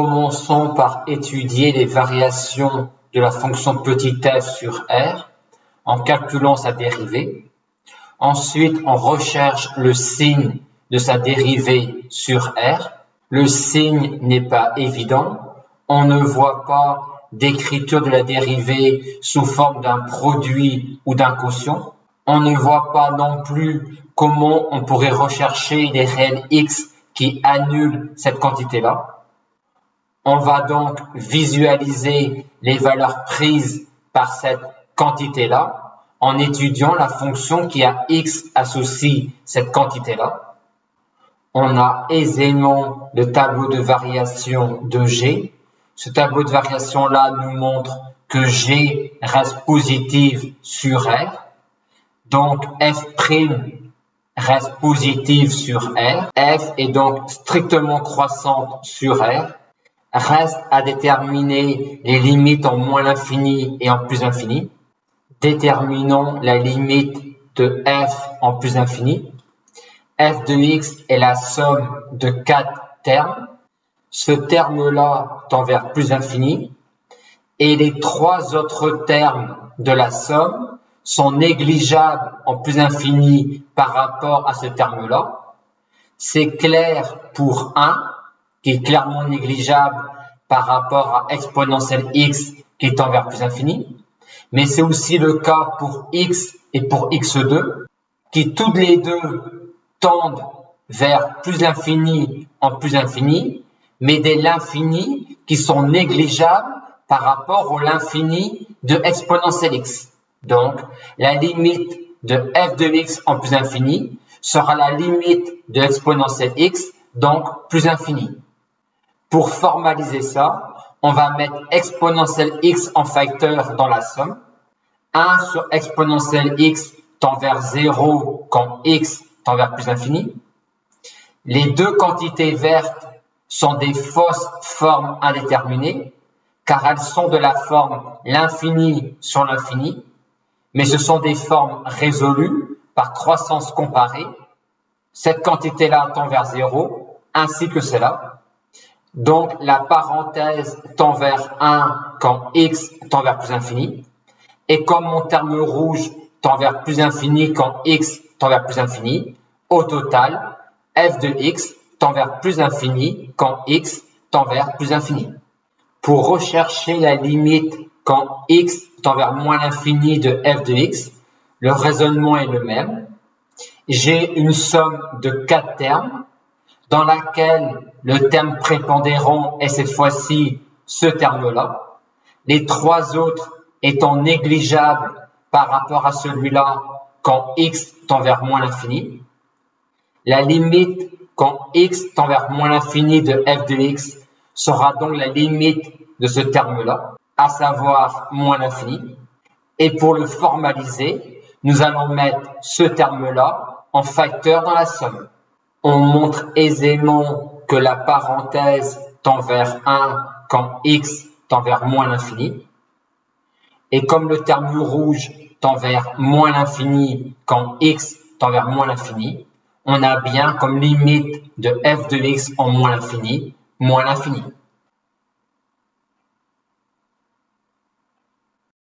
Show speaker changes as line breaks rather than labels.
Commençons par étudier les variations de la fonction petit f sur r en calculant sa dérivée. Ensuite, on recherche le signe de sa dérivée sur r. Le signe n'est pas évident. On ne voit pas d'écriture de la dérivée sous forme d'un produit ou d'un quotient. On ne voit pas non plus comment on pourrait rechercher les réels x qui annulent cette quantité-là. On va donc visualiser les valeurs prises par cette quantité-là en étudiant la fonction qui a x associe cette quantité-là. On a aisément le tableau de variation de G. Ce tableau de variation-là nous montre que G reste positive sur R. Donc f' reste positive sur R. F est donc strictement croissante sur R. Reste à déterminer les limites en moins l'infini et en plus l'infini. Déterminons la limite de f en plus l'infini. F de x est la somme de 4 termes. Ce terme-là tend vers plus l'infini. Et les 3 autres termes de la somme sont négligeables en plus infini par rapport à ce terme-là. C'est clair pour 1, qui est clairement négligeable par rapport à exponentielle x qui tend vers plus infini. Mais c'est aussi le cas pour x et pour x2, qui toutes les deux tendent vers plus l'infini en plus infini, mais dès l'infini qui sont négligeables par rapport au l'infini de exponentielle x. Donc, la limite de f de x en plus infini sera la limite de exponentielle x, donc plus infini. Pour formaliser ça, on va mettre exponentielle x en facteur dans la somme. 1 sur exponentielle x tend vers 0 quand x tend vers plus infini. Les deux quantités vertes sont des fausses formes indéterminées, car elles sont de la forme l'infini sur l'infini, mais ce sont des formes résolues par croissance comparée. Cette quantité-là tend vers 0, ainsi que celle-là. Donc, la parenthèse tend vers 1 quand x tend vers plus infini. Et comme mon terme rouge tend vers plus infini quand x tend vers plus infini, au total, f de x tend vers plus infini quand x tend vers plus infini. Pour rechercher la limite quand x tend vers moins l'infini de f de x, le raisonnement est le même. J'ai une somme de 4 termes dans laquelle le terme prépondérant est cette fois-ci ce terme-là, les 3 autres étant négligeables par rapport à celui-là quand x tend vers moins l'infini. La limite quand x tend vers moins l'infini de f de x sera donc la limite de ce terme-là, à savoir moins l'infini. Et pour le formaliser, nous allons mettre ce terme-là en facteur dans la somme. On montre aisément que la parenthèse tend vers 1 quand x tend vers moins l'infini. Et comme le terme rouge tend vers moins l'infini quand x tend vers moins l'infini, on a bien comme limite de f de x en moins l'infini, moins l'infini.